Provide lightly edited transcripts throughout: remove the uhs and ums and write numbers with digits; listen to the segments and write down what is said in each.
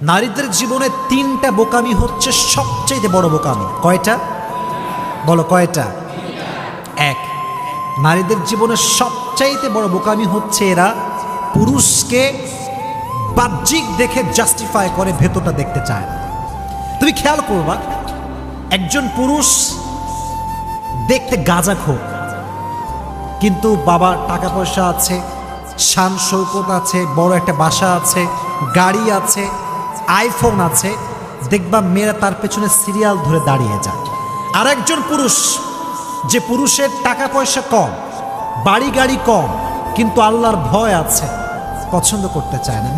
নারীদের জীবনে তিনটা বোকামি হচ্ছে সবচেয়ে বড় বোকামি। কয়টা বলো, কয়টা? এক, নারীদের জীবনে সবচাইতে বড় বোকামি হচ্ছে এরা পুরুষকে বাহ্যিক দেখে জাস্টিফাই করে, ভেতরটা দেখতে চায় না। তুমি খেয়াল করবা, একজন পুরুষ দেখতে গাঁজাখোর, কিন্তু বাবার টাকা পয়সা আছে, শান শৌকত আছে, বড় একটা বাসা আছে, গাড়ি আছে, আইফোন আছে, দেখবা মেয়েরা তার পেছনে সিরিয়াল ধরে দাঁড়িয়ে যায়। আর একজন পুরুষ, যে পুরুষের টাকা পয়সা কম, বাড়ি গাড়ি কম, কিন্তু আল্লাহর ভয় আছে, পছন্দ করতে চায় না।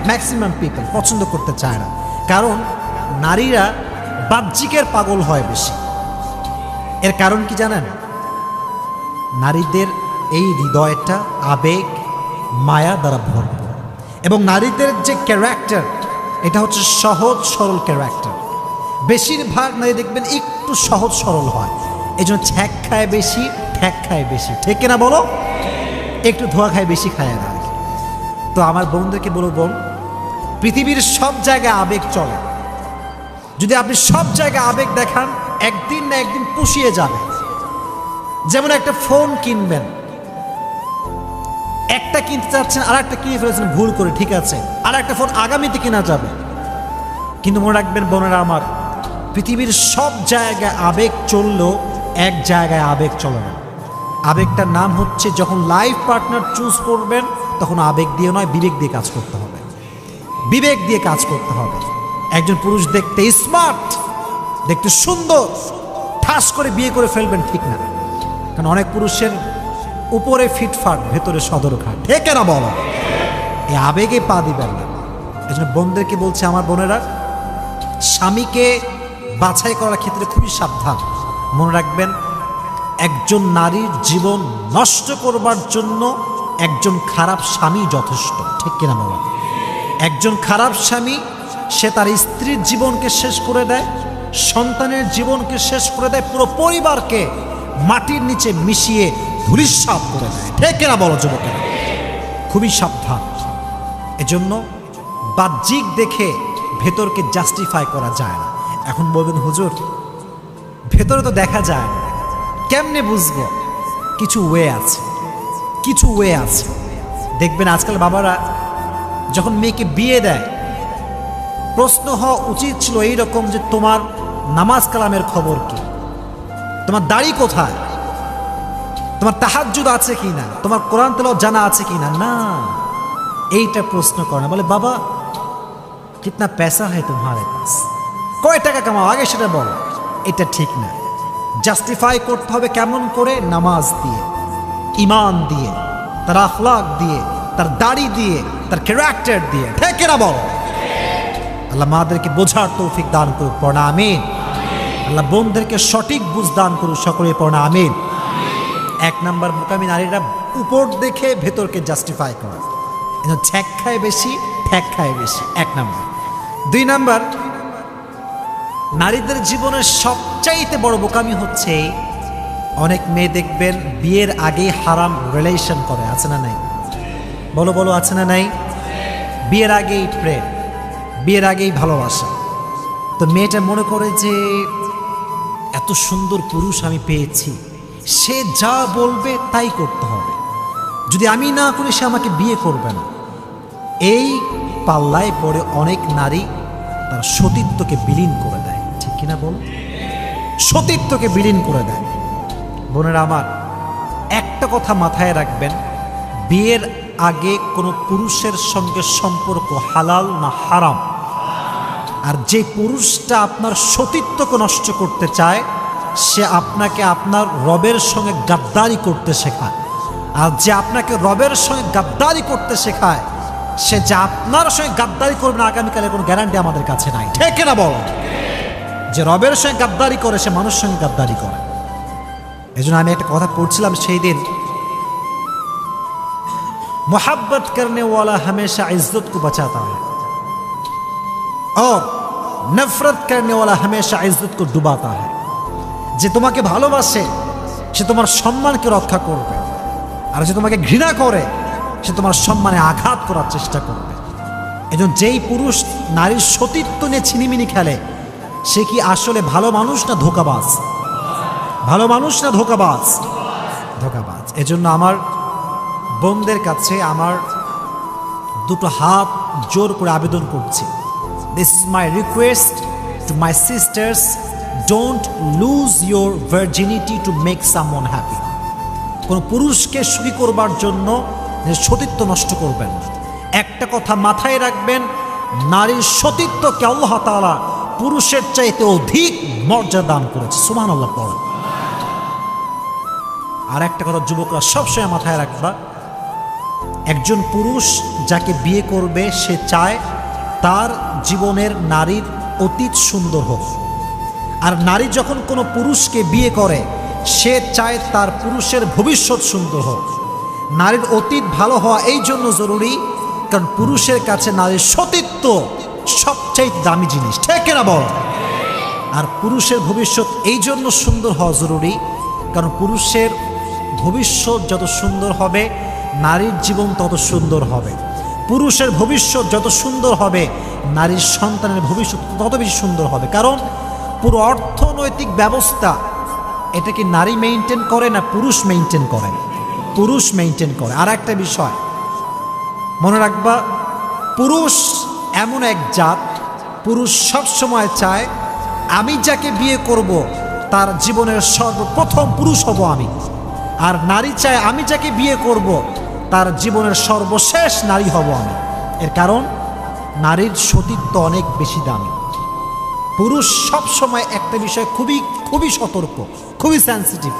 ম্যাক্সিমাম পিপল পছন্দ করতে চায় না, কারণ নারীরা বাহ্যিকের পাগল হয় বেশি। এর কারণ কি জানেন? নারীদের এই হৃদয়টা আবেগ মায়া দ্বারা ভরপুর, এবং নারীদের যে ক্যারেক্টার, এটা হচ্ছে সহজ সরল ক্যারেক্টার। বেশিরভাগ নারী দেখবেন একটু সহজ সরল হয়, এই জন্য ছ্যাক খায় বেশি, ঠ্যাক খায় বেশি, ঠিক না বলো? একটু ধোয়া খায় বেশি, খায় না। তো আমার বোনদেরকে বলো, বোন, পৃথিবীর সব জায়গায় আবেগ চলে। যদি আপনি সব জায়গায় আবেগ দেখান, একদিন না একদিন পুষিয়ে যাবে। যেমন একটা ফোন কিনবেন, একটা কিনতে চাচ্ছেন, আর একটা কিনে ফেলেছেন ভুল করে, ঠিক আছে, আর একটা ফোন আগামীতে কেনা যাবে। কিন্তু মনে রাখবেন বোনেরা আমার, পৃথিবীর সব জায়গায় আবেগ চললেও এক জায়গায় আবেগ চলে না। আবেগটার নাম হচ্ছে, যখন লাইফ পার্টনার চুজ করবেন, তখন আবেগ দিয়ে নয়, বিবেক দিয়ে কাজ করতে হবে। বিবেক দিয়ে কাজ করতে হবে। একজন পুরুষ দেখতে স্মার্ট, দেখতে সুন্দর, ঠাস করে বিয়ে করে ফেলবেন, ঠিক না। কারণ অনেক পুরুষের উপরে ফিটফাট, ভেতরে সদরঘাট, ঠিক না বলো? এই আবেগে পা দিবেন না। এই জন্য বোনদেরকে বলছে, আমার বোনেরা, স্বামীকে বাছাই করার ক্ষেত্রে খুবই সাবধান। মনে রাখবেন, একজন নারীর জীবন নষ্ট করবার জন্য একজন খারাপ স্বামী যথেষ্ট, ঠিক কিনা বলো? একজন খারাপ স্বামী, সে তার স্ত্রীর জীবনকে শেষ করে দেয়, সন্তানের জীবনকে শেষ করে দেয়, পুরো পরিবারকে মাটির নিচে মিশিয়ে ধূলিসাৎ করে দেয়, ঠিক কিনা বলো যুবকেরা? খুবই সাবধান। এজন্য বাহ্যিক দেখে ভেতরকে জাস্টিফাই করা যায় না। এখন বলবেন, হুজুর, ভেতরে তো দেখা যায় না, কেমনে বুঝবো? কিছু ওয়ে আছে, কিছু ওয়ে আছে। দেখবেন আজকাল বাবারা যখন মেয়েকে বিয়ে দেয়, প্রশ্ন হওয়া উচিত ছিল এইরকম যে, তোমার নামাজ কালামের খবর কি? তোমার দাড়ি কোথায়? তোমার তাহাজ্জুদ আছে কি না? তোমার কোরআন তেলাওয়াত জানা আছে কি না? না, এইটা প্রশ্ন করে না। বলে, বাবা কিতনা পয়সা হয় তোমারে পাস, কয় টাকা কামাও, আগে সেটা বলো। এটা ঠিক না। জাস্টিফাই করতে হবে কেমন করে? নামাজ দিয়ে, ইমান দিয়ে, তার আখলাক দিয়ে, তার দাড়ি দিয়ে, তার ক্যারেক্টার দিয়ে, ঠিক না বলো? আল্লাহ মাদেরকে বোঝার তৌফিক দান করুক, পড়া আমিন। আল্লাহ বোনদেরকে সঠিক বুঝ দান করুক, সকলে পড়া আমিন। এক নাম্বার বোকামি, নারীরা উপর দেখে ভেতরকে জাস্টিফাই করে, ছ্যাক খায় বেশি, ঠ্যাক খায় বেশি, এক নাম্বার। দুই নাম্বার, নারীদের জীবনের সবচাইতে বড় বোকামি হচ্ছে, অনেক মেয়ে দেখবেন বিয়ের আগেই হারাম রিলেশন করে, আছে না নাই? বলো বলো, আছে না নাই? বিয়ের আগেই প্রেম, বিয়ের আগেই ভালোবাসা। তো মেয়েটা মনে করে যে, এত সুন্দর পুরুষ আমি পেয়েছি, সে যা বলবে তাই করতে হবে, যদি আমি না করি সে আমাকে বিয়ে করবে না। এই পাল্লায় পড়ে অনেক নারী তার সতীত্বকে বিলীন করে দেয়, ঠিক কিনা বল? সতীত্বকে বিলীন করে দেয়। বোনেরা আমার, একটা কথা মাথায় রাখবেন, বিয়ের আগে কোনো পুরুষের সঙ্গে সম্পর্ক হালাল না হারাম। আর যে পুরুষটা আপনার সতীত্বকে নষ্ট করতে চায়, সে আপনাকে আপনার রবের সঙ্গে গাদ্দারি করতে শেখায়। আর যে আপনাকে রবের সঙ্গে গাদ্দারি করতে শেখায়, সে যে আপনার সঙ্গে গাদ্দারি করবে না আগামীকালে কোনো গ্যারান্টি আমাদের কাছে নাই, ঠিক না বল? যে রবের সঙ্গে গাদ্দারি করে, সে মানুষের সঙ্গে গাদ্দারি করে। এই জন্য আমি একটা কথা পড়ছিলাম সেই দিন, मोहब्बत करने वाला हमेशा इज्जत को बचाता है और नफरत करने वाला हमेशा इज्जत को डुबाता है। যে তোমাকে ভালোবাসে সে তোমার সম্মানকে রক্ষা করবে, আর যে তোমাকে ঘৃণা করে সে তোমার সম্মানে আঘাত করার চেষ্টা করবে। এজন্য যেই পুরুষ নারীর সতীত্ব নিয়ে ছিনিমিনি খেলে সে কি আসলে ভালো মানুষ না ধোঁকাবাজ? ভালো মানুষ না ধোঁকাবাজ? ধোঁকাবাজ। এজন্য আমার বোনদের কাছে আমার দুটো হাত জোর করে আবেদন করছি, this is my request to my sisters, don't lose your virginity to make someone happy. কোনো পুরুষকে সুখী করবার জন্য সতীত্ব নষ্ট করবেন না। একটা কথা মাথায় রাখবেন, নারীর সতীত্বকে আল্লাহ তাআলা পুরুষের চাইতে অধিক মর্যাদা দান করেছে। সুবহানাল্লাহ পড়েন। আর একটা কথা যুবকরা সবসময় মাথায় রাখবা, একজন পুরুষ যাকে বিয়ে করবে সে চায় তার জীবনের নারীর অতীত সুন্দর হোক। আর নারী যখন কোনো পুরুষকে বিয়ে করে সে চায় তার পুরুষের ভবিষ্যৎ সুন্দর হোক। নারীর অতীত ভালো হওয়া এই জন্য জরুরি, কারণ পুরুষের কাছে নারীর সতীত্ব সবচেয়ে দামি জিনিস, ঠিক না বল? আর পুরুষের ভবিষ্যৎ এই জন্য সুন্দর হওয়া জরুরি, কারণ পুরুষের ভবিষ্যৎ যত সুন্দর হবে নারীর জীবন তত সুন্দর হবে। পুরুষের ভবিষ্যৎ যত সুন্দর হবে নারীর সন্তানের ভবিষ্যৎ তত বেশি সুন্দর হবে। কারণ পুরো অর্থনৈতিক ব্যবস্থা এটা কি নারী মেইনটেইন করে না পুরুষ মেইনটেইন করে? পুরুষ মেইনটেইন করে। আর একটা বিষয় মনে রাখবা, পুরুষ এমন এক জাত, পুরুষ সবসময় চায় আমি যাকে বিয়ে করব তার জীবনের সর্বপ্রথম পুরুষ হব আমি। আর নারী চায় আমি যাকে বিয়ে করব তার জীবনের সর্বশেষ নারী হব আমি। এর কারণ নারীর সতীত্ব অনেক বেশি দামি। পুরুষ সবসময় একটা বিষয় খুবই সতর্ক, খুবই সেন্সিটিভ।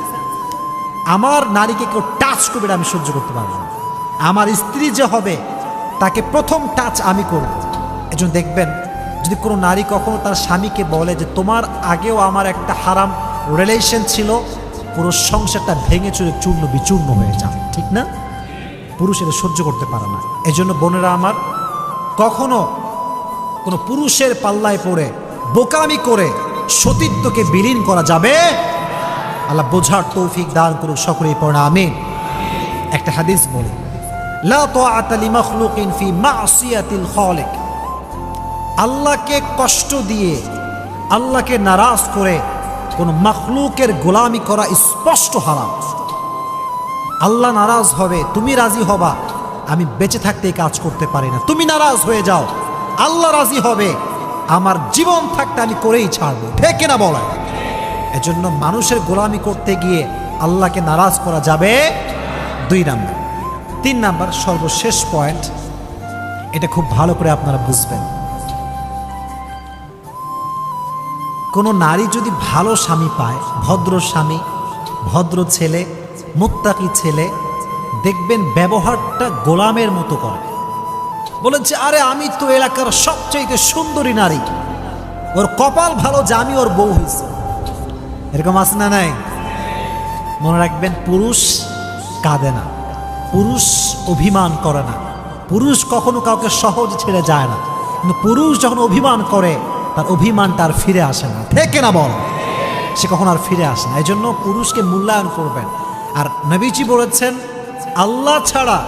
আমার নারীকে কেউ টাচ করবে আমি সহ্য করতে পারবো না। আমার স্ত্রী যে হবে তাকে প্রথম টাচ আমি করব। এজন্য দেখবেন যদি কোনো নারী কখনো তার স্বামীকে বলে যে তোমার আগেও আমার একটা হারাম রিলেশন ছিল, পুরো সংসারটা ভেঙে চুরে চূর্ণ বিচূর্ণ হয়ে যায়, ঠিক না? পুরুষ এটা সহ্য করতে পারে না। এজন্য বোনেরা আমার, কখনো কোনো পুরুষের পাল্লায় পড়ে বোকামি করে সতীত্বকে বিলীন করা যাবে। আল্লাহ বোঝার তৌফিক দান করুক, সকলেই পড়া আমিন। একটা হাদিস বলি, লা তাআতা লিমাখলুকিন ফি মাসিয়াতিল খালিক। আল্লাহকে কষ্ট দিয়ে, আল্লাহকে নারাজ করে কোন মাখলুকের গোলামি করা স্পষ্ট হারাম। আল্লাহ নারাজ হবে, তুমি রাজি হবা, আমি বেঁচে থাকতে কাজ করতে পারি না। তুমি নারাজ হয়ে যাও, আল্লাহ রাজি হবে, আমার জীবন থাকতে আমি করেই ছাড়বো, ঠিক না বলা? এজন্য মানুষের গোলামি করতে গিয়ে আল্লাহকে নারাজ করা যাবে। 2 নাম্বার। 3 নাম্বার সর্বশেষ পয়েন্ট, এটা খুব ভালো করে আপনারা বুঝবেন। কোনো নারী যদি ভালো স্বামী পায়, ভদ্র স্বামী, ভদ্র ছেলে, মুত্তাকি ছেলে, দেখবেন ব্যবহারটা গোলামের মতো করে। বলেছে আরে আমি তো এলাকার সবচেয়ে সুন্দরী নারী, ওর কপাল ভালো যে আমি ওর বউ হয়েছে। এরকম আছে না নাই? মনে রাখবেন, পুরুষ কাঁদে না, পুরুষ অভিমান করে না, পুরুষ কখনো কাউকে সহজে ছেড়ে যায় না। কিন্তু পুরুষ যখন অভিমান করে তার অভিমানটা আর ফিরে আসে না, ঠিক না বল? সে কখনো আর ফিরে আসে না। এই জন্য পুরুষকে মূল্যায়ন করবেন। আর নবীজি বলেছেন, আল্লাহ ছাড়া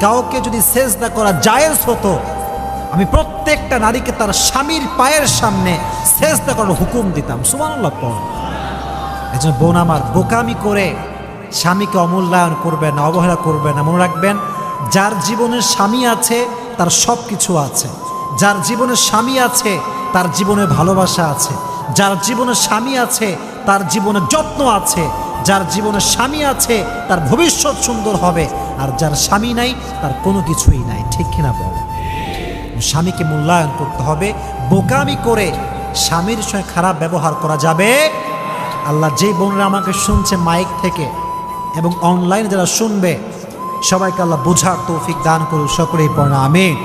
কাউকে যদি সেজদা করা জায়েজ হতো, আমি প্রত্যেকটা নারীকে তার স্বামীর পায়ের সামনে সেজদা করার হুকুম দিতাম। সুবহানাল্লাহ পড়। এই জন্য বোন আমার, বোকামি করে স্বামীকে অমূল্যায়ন করবেন না, অবহেলা করবেন না। মনে রাখবেন, যার জীবনের স্বামী আছে তার সব কিছু আছে। যার জীবনের স্বামী আছে তার জীবনে ভালোবাসা আছে। যার জীবনের স্বামী আছে তার জীবনে যত্ন আছে। যার জীবনে স্বামী আছে তার ভবিষ্যৎ সুন্দর হবে। আর যার স্বামী নাই তার কোনো কিছুই নাই, ঠিক কিনা বল? স্বামীকে মূল্যায়ন করতে হবে। বোকামি করে স্বামীর সঙ্গে খারাপ ব্যবহার করা যাবে। আল্লাহ যেই বোনরা আমাকে শুনছে মাইক থেকে এবং অনলাইনে যারা শুনবে, সবাইকে আল্লাহ বোঝার তৌফিক দান করুন, সকলেই পড়া আমিন।